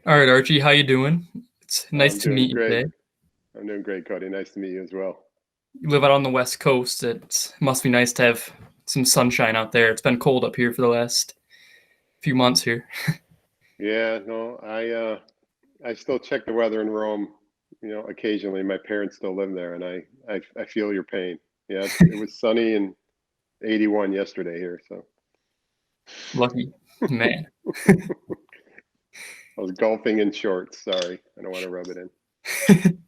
All right, Archie, how you doing? It's nice I'm to doing meet you great. today. I'm doing great, Cody. Nice to meet you as well. You live out on the West Coast. It must be nice to have some sunshine out there. It's been cold up here for the last few months here. Yeah, no, I still check the weather in Rome, occasionally. My parents still live there, and I feel your pain. Yeah, it was sunny and 81 yesterday here, so Lucky man. I was golfing in shorts. Sorry, I don't want to rub it in.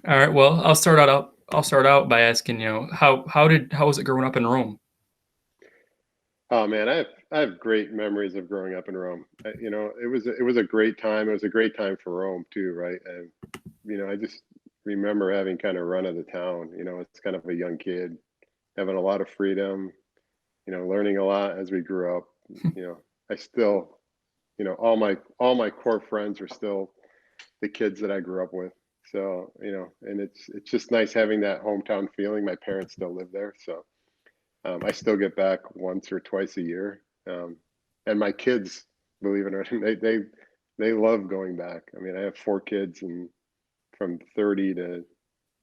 All right, well, I'll start out by asking, how was it growing up in Rome? Oh man, I have great memories of growing up in Rome. It was a great time. It was a great time for Rome too, right? And I just remember having kind of run of the town. It's kind of a young kid having a lot of freedom, learning a lot as we grew up. You know, I still, all my core friends are still the kids that I grew up with. So, and it's just nice having that hometown feeling. My parents still live there, so I still get back once or twice a year. And my kids, believe it or not, they love going back. I mean, I have four kids and from 30 to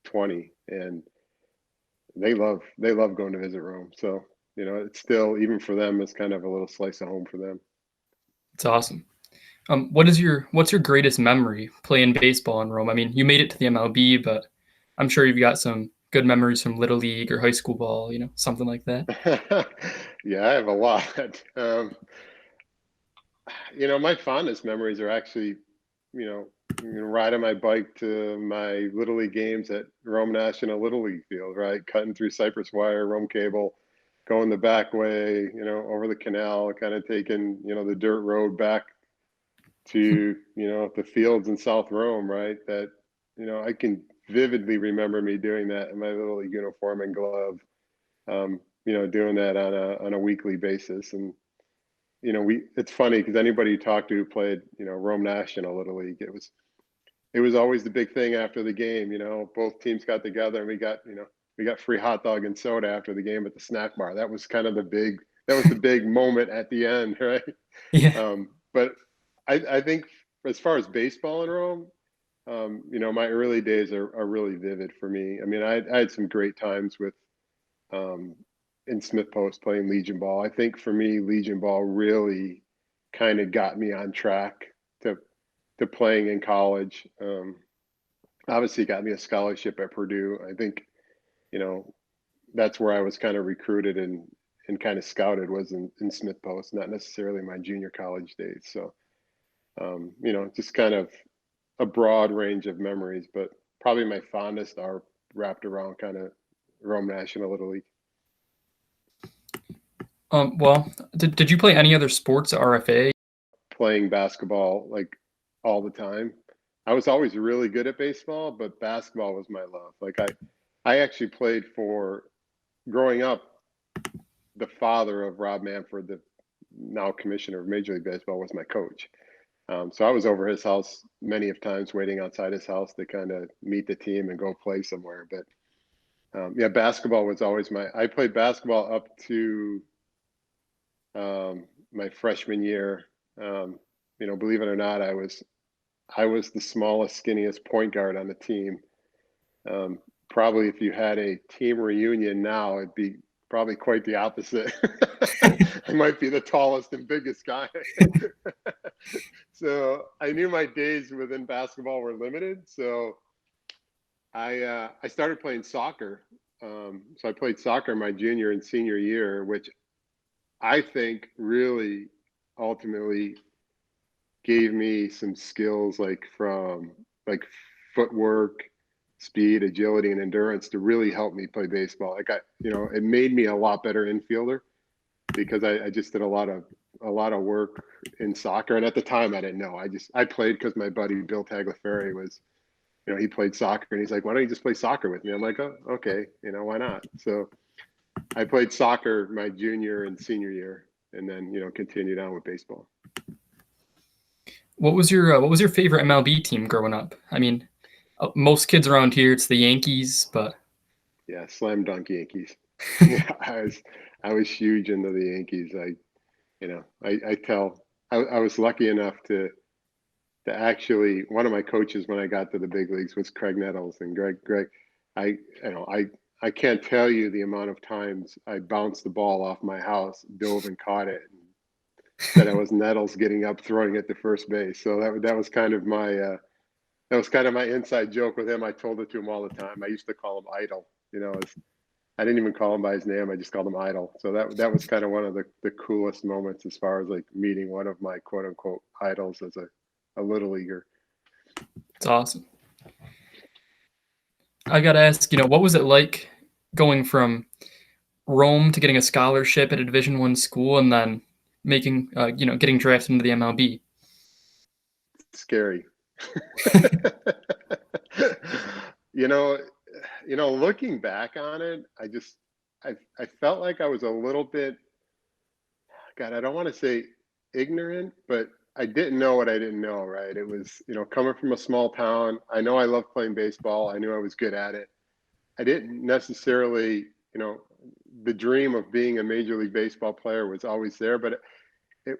20, and they love going to visit Rome. So, it's still, even for them, it's kind of a little slice of home for them. It's awesome. What's your greatest memory playing baseball in Rome? I mean, you made it to the MLB, but I'm sure you've got some good memories from Little League or high school ball, something like that. Yeah, I have a lot. My fondest memories are actually, you know, riding my bike to my Little League games at Rome National Little League Field, right? Cutting through cypress wire, Rome cable, going the back way, over the canal, kind of taking, the dirt road back to, the fields in South Rome, right? That, I can vividly remember me doing that in my Little League uniform and glove, doing that on a weekly basis. And it's funny because anybody you talk to who played, Rome National Little League, it was always the big thing after the game. Both teams got together and we got free hot dog and soda after the game at the snack bar. That was kind of the big moment at the end, right? Yeah. But I think as far as baseball in Rome, my early days are really vivid for me. I mean, I had some great times with um, in Smith Post playing Legion Ball. I think for me, Legion Ball really kind of got me on track to to playing in college. Obviously, got me a scholarship at Purdue. I think you know that's where I was kind of recruited and kind of scouted was in Smith Post, not necessarily my junior college days. So just kind of a broad range of memories, but probably my fondest are wrapped around kind of Rome National Little League. Well, did you play any other sports at RFA? Playing basketball like all the time. I was always really good at baseball, but basketball was my love. Like I actually played for growing up. The father of Rob Manfred, the now commissioner of Major League Baseball, was my coach. So I was over his house many of times, waiting outside his house to kind of meet the team and go play somewhere. But yeah, basketball was always my. I played basketball up to my freshman year. Um, believe it or not, I was the smallest, skinniest point guard on the team. Um, Probably if you had a team reunion now, it'd be probably quite the opposite. I might be the tallest and biggest guy. So I knew my days within basketball were limited. So I started playing soccer. So I played soccer my junior and senior year, which I think really ultimately gave me some skills like footwork, speed, agility, and endurance to really help me play baseball. It made me a lot better infielder because I just did a lot of work in soccer. And at the time, I didn't know. I played because my buddy Bill Tagliaferri was, he played soccer, and he's like, "Why don't you just play soccer with me?" I'm like, "Oh, okay, why not?" So I played soccer my junior and senior year, and then continued on with baseball. What was your favorite MLB team growing up? I mean, most kids around here, it's the Yankees, but Yeah, slam dunk Yankees. Yeah, I was huge into the Yankees. I you know I tell I was lucky enough to to actually, one of my coaches when I got to the big leagues was Craig Nettles. And Greg, I, you know, I can't tell you the amount of times I bounced the ball off my house, dove and caught it, and said I was Nettles getting up, throwing it to first base. So that was kind of my that was kind of my inside joke with him. I told it to him all the time. I used to call him Idol. I didn't even call him by his name. I just called him Idol. So that was kind of one of the coolest moments as far as like meeting one of my quote unquote idols as a little leaguer. It's awesome. I got to ask, what was it like going from Rome to getting a scholarship at a Division I school and then making, getting drafted into the MLB? Scary. you know, looking back on it, I felt like I was a little bit, God, I don't want to say ignorant, but I didn't know what I didn't know, right? It was, coming from a small town. I know I loved playing baseball. I knew I was good at it. I didn't necessarily, the dream of being a Major League Baseball player was always there, but it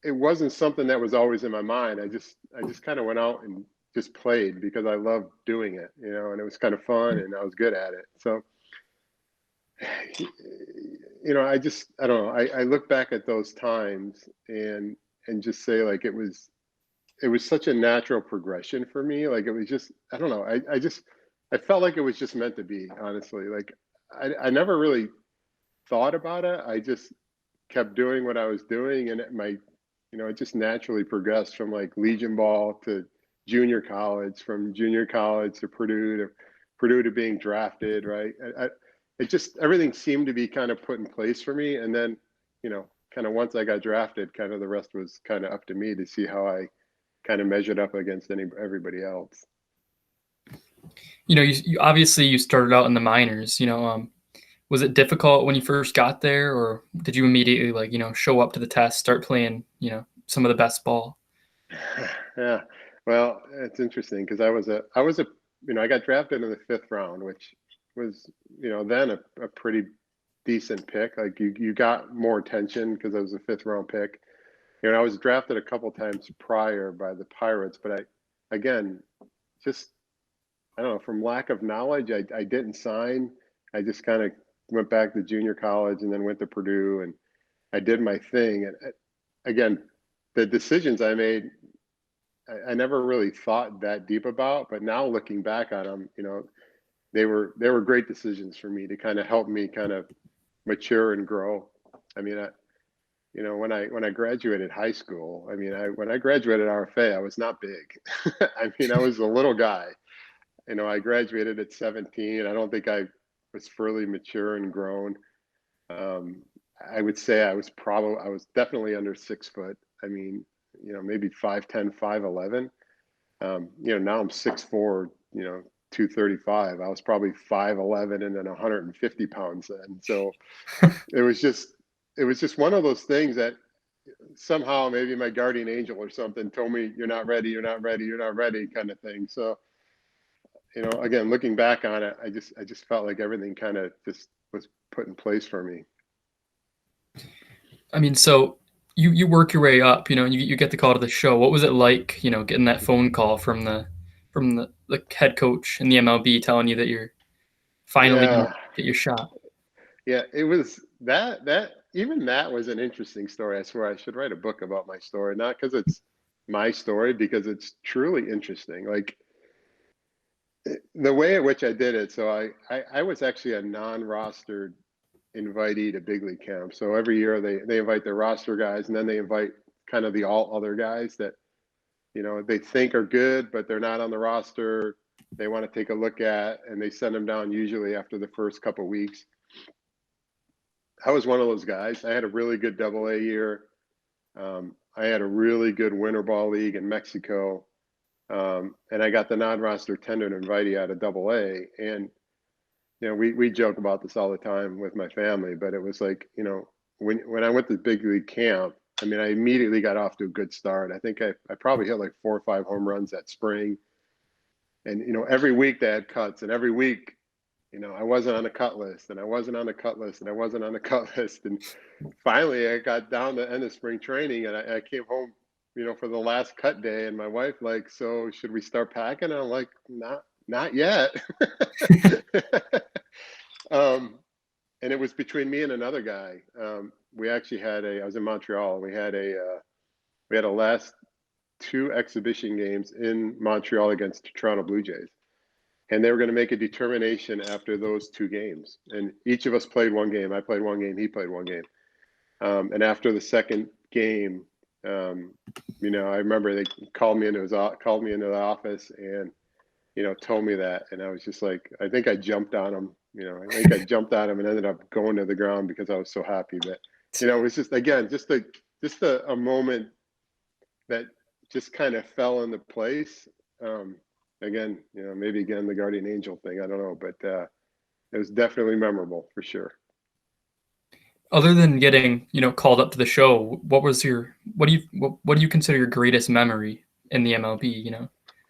it wasn't something that was always in my mind. I just kind of went out and just played because I loved doing it, and it was kind of fun and I was good at it. So, I don't know. I look back at those times and just say like it was such a natural progression for me. Like it was just, I don't know. I felt like it was just meant to be, honestly. Like I never really thought about it. I just kept doing what I was doing, and it just naturally progressed from like Legion ball to junior college, from junior college to Purdue to being drafted. Right. It just, everything seemed to be kind of put in place for me, and then kind of once I got drafted, kind of the rest was kind of up to me to see how I kind of measured up against everybody else. You obviously you started out in the minors. Was it difficult when you first got there, or did you immediately show up to the test, start playing some of the best ball? Yeah. Well, it's interesting because I got drafted in the fifth round, which was, then a pretty decent pick. Like you got more attention because I was a fifth round pick. I was drafted a couple times prior by the Pirates, but again, just, I don't know, from lack of knowledge, I didn't sign. I just kind of went back to junior college and then went to Purdue and I did my thing. And again, the decisions I made, I never really thought that deep about, but now looking back on them, they were great decisions for me to kind of help me kind of mature and grow. I mean, when I graduated high school, I mean, when I graduated RFA, I was not big. I mean, I was a little guy. I graduated at 17. I don't think I was fully mature and grown. Um, I would say I was definitely under 6 foot. I mean, maybe 5'10", 5'11". Now I'm 6'4", 235. I was probably 5'11" and then 150 pounds then. So it was just one of those things that somehow maybe my guardian angel or something told me, you're not ready, you're not ready, you're not ready, kind of thing. So, again, looking back on it, I just felt like everything kind of just was put in place for me. I mean, so you work your way up, you get the call to the show. What was it like, getting that phone call from the head coach in the MLB telling you that you're finally gonna Yeah. get your shot? Yeah, it was that even that was an interesting story. I swear I should write a book about my story, not because it's my story, because it's truly interesting. Like the way at which I did it. So I was actually a non-rostered invitee to big league camp. So every year they invite their roster guys, and then they invite kind of the all other guys that they think are good, but they're not on the roster. They want to take a look at, and they send them down usually after the first couple weeks. I was one of those guys. I had a really good AA year. I had a really good winter ball league in Mexico. And I got the non-roster tender invitee out of AA. And, we joke about this all the time with my family, but it was like, when I went to big league camp, I mean, I immediately got off to a good start. I think I probably hit like 4 or 5 home runs that spring. And, every week they had cuts, and every week, I wasn't on the cut list, and I wasn't on the cut list, and I wasn't on the cut list. And finally I got down to end of spring training, and I came home for the last cut day, and my wife like, so should we start packing? And I'm like, not yet. And it was between me and another guy. We actually I was in Montreal. We had a last 2 exhibition games in Montreal against the Toronto Blue Jays. And they were going to make a determination after those 2 games. And each of us played 1 game. I played 1 game. He played 1 game. And after the second game, I remember they called me into the office and, told me that. And I was just like, I think I jumped on him. And ended up going to the ground because I was so happy. But, it was just, again, just a moment that just kind of fell into place. Again, the guardian angel thing, I don't know, but it was definitely memorable for sure. Other than getting, called up to the show, what do you consider your greatest memory in the MLB,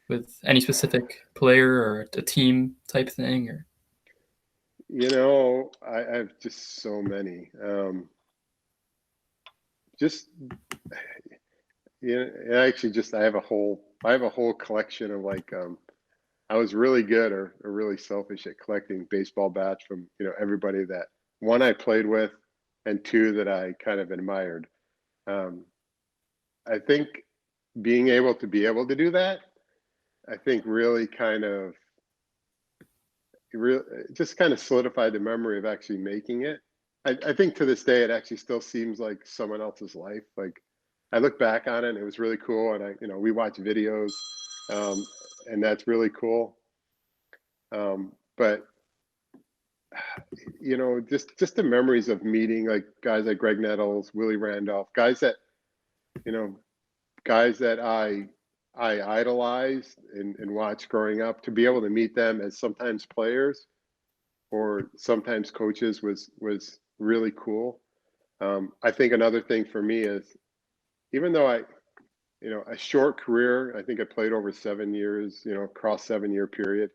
with any specific player or a team type thing? Or I have just so many. I have a whole collection of like, I was really good or really selfish at collecting baseball bats from, everybody that, 1, I played with, and 2, that I kind of admired. I think being able to do that, I think really just kind of solidified the memory of actually making it. I think to this day, it actually still seems like someone else's life. Like, I look back on it and it was really cool. And we watch videos, and that's really cool. But just the memories of meeting like guys like Greg Nettles, Willie Randolph, guys that I idolized and watched growing up, to be able to meet them as sometimes players or sometimes coaches was really cool. I think another thing for me is, even though a short career, I think I played over 7 years, across 7-year period.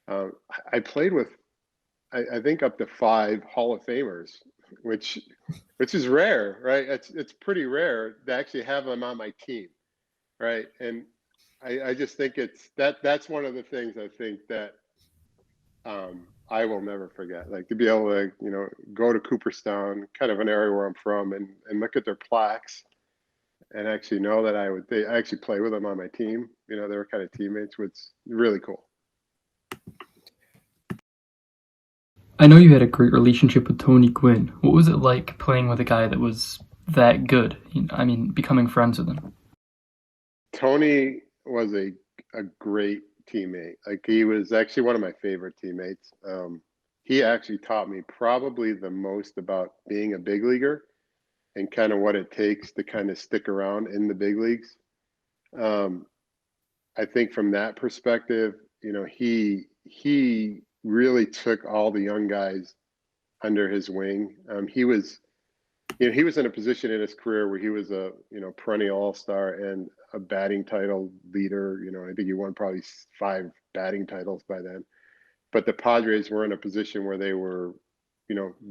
I played with, I think, up to 5 Hall of Famers, which is rare, right? It's pretty rare to actually have them on my team, right? And I just think that's one of the things I think that I will never forget. Like, to be able to go to Cooperstown, kind of an area where I'm from, and look at their plaques, and actually know that I actually play with them on my team. They were kind of teammates, which is really cool. I know you had a great relationship with Tony Gwynn. What was it like playing with a guy that was that good? I mean, becoming friends with him. Tony was a great teammate. Like, he was actually one of my favorite teammates. He actually taught me probably the most about being a big leaguer and kind of what it takes to kind of stick around in the big leagues. I think from that perspective, he really took all the young guys under his wing. He was in a position in his career where he was a perennial all-star and a batting title leader. I think he won probably 5 batting titles by then. But the Padres were in a position where they were,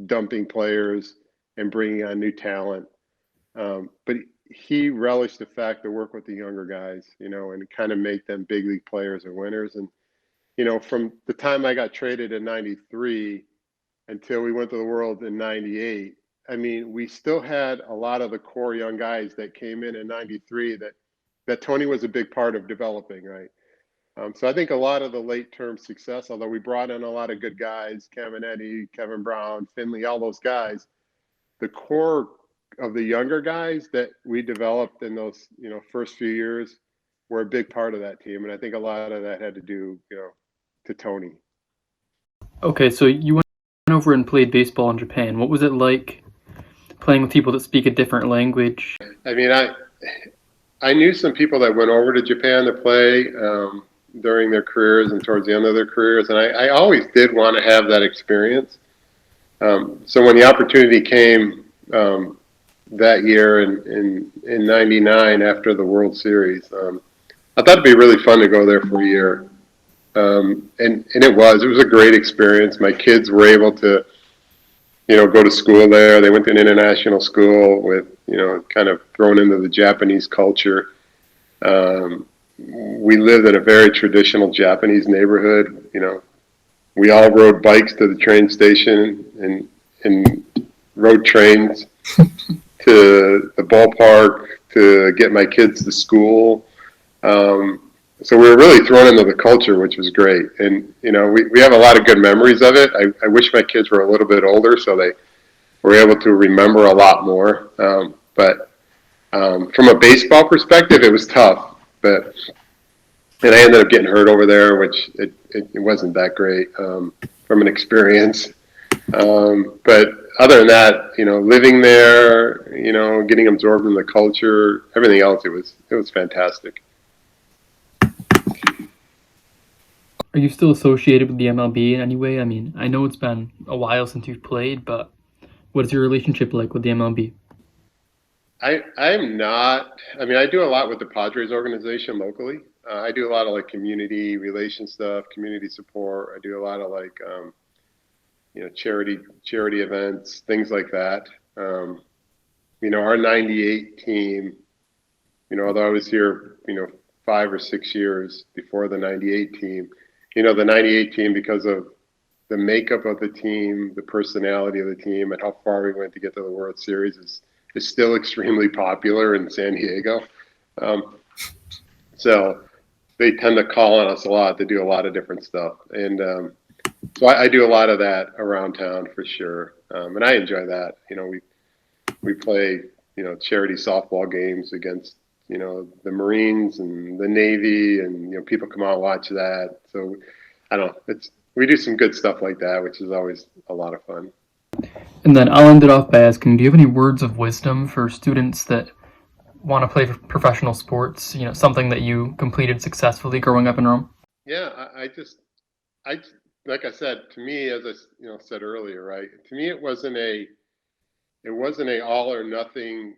dumping players and bringing on new talent. But he relished the fact to work with the younger guys, and kind of make them big league players and winners. And from the time I got traded in '93 until we went to the World in '98, I mean, we still had a lot of the core young guys that came in '93 that Tony was a big part of developing, right? So I think a lot of the late-term success, although we brought in a lot of good guys, Caminetti, Kevin Brown, Finley, all those guys, the core of the younger guys that we developed in those, first few years were a big part of that team. And I think a lot of that had to do, to Tony. Okay, so you went over and played baseball in Japan. What was it like playing with people that speak a different language? I mean, I knew some people that went over to Japan to play during their careers and towards the end of their careers, and I always did want to have that experience. So when the opportunity came that year in '99 after the World Series, I thought it'd be really fun to go there for a year. And it was a great experience. My kids were able to go to school there. They went to an international school with, kind of thrown into the Japanese culture. We lived in a very traditional Japanese neighborhood. We all rode bikes to the train station and rode trains to the ballpark to get my kids to school. So we were really thrown into the culture, which was great. And, we have a lot of good memories of it. I wish my kids were a little bit older so they were able to remember a lot more. But from a baseball perspective, it was tough. And I ended up getting hurt over there, which it wasn't that great from an experience. But other than that, living there, getting absorbed in the culture, everything else, it was fantastic. Are you still associated with the MLB in any way? I mean, I know it's been a while since you've played, but what is your relationship like with the MLB? I'm not. I mean, I do a lot with the Padres organization locally. I do a lot of community relation stuff, community support. I do a lot of charity events, things like that. Our '98 team. Although I was here, 5 or 6 years before the '98 team. The '98 team, because of the makeup of the team, the personality of the team, and how far we went to get to the World Series is still extremely popular in San Diego. So they tend to call on us a lot to do a lot of different stuff. And so I do a lot of that around town for sure. And I enjoy that. We play, charity softball games against, the Marines and the Navy, and, people come out and watch that. So I don't know, we do some good stuff like that, which is always a lot of fun. And then I'll end it off by asking, do you have any words of wisdom for students that want to play professional sports, something that you completed successfully growing up in Rome? Yeah, I like I said, to me, as I said earlier, right? To me, it wasn't a all or nothing,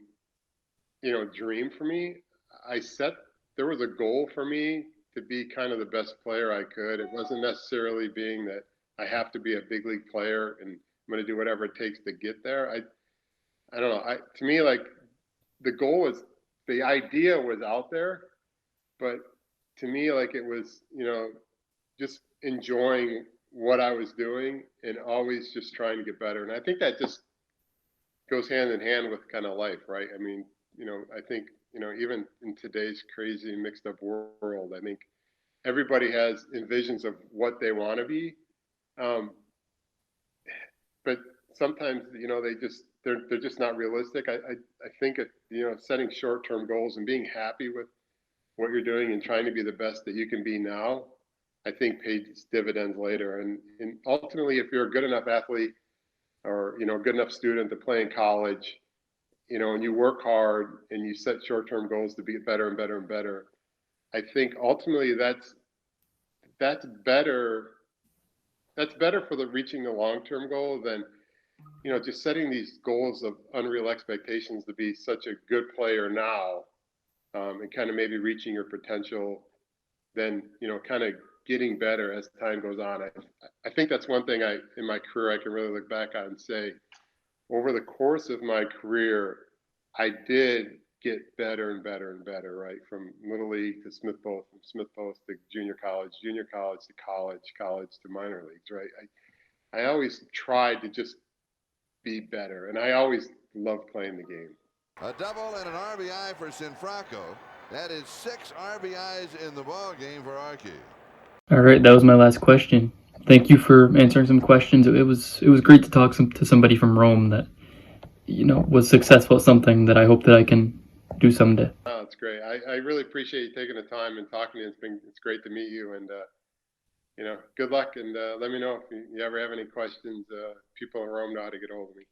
dream for me. There was a goal for me to be kind of the best player I could. It wasn't necessarily being that I have to be a big league player and I'm going to do whatever it takes to get there. I don't know. To me, the goal was, the idea was out there, but to me, it was, just enjoying what I was doing and always just trying to get better. And I think that just goes hand in hand with kind of life, right? I mean, I think, even in today's crazy mixed up world, I think everybody has visions of what they want to be. But sometimes, they're just not realistic. I think, setting short-term goals and being happy with what you're doing and trying to be the best that you can be now, I think pays dividends later. And ultimately, if you're a good enough athlete or, good enough student to play in college, and you work hard and you set short-term goals to be better and better and better, I think ultimately that's better. That's better for reaching the long-term goal than, just setting these goals of unreal expectations to be such a good player now, and kind of maybe reaching your potential, then, kind of getting better as time goes on. I think that's one thing in my career I can really look back on and say, over the course of my career, I did get better and better and better, right? From Little League to Smith Post, from Smith Post to junior college to college to minor leagues, right? I always tried to just be better, and I always loved playing the game. A double and an RBI for Cianfrocco. That is 6 RBIs in the ball game for Archi. All right, that was my last question. Thank you for answering some questions. It was great to talk to somebody from Rome that was successful at something that I hope that I can do someday. Oh, it's great. I really appreciate you taking the time and talking to me. It's great to meet you, and good luck. And let me know if you ever have any questions. People in Rome know how to get hold of me.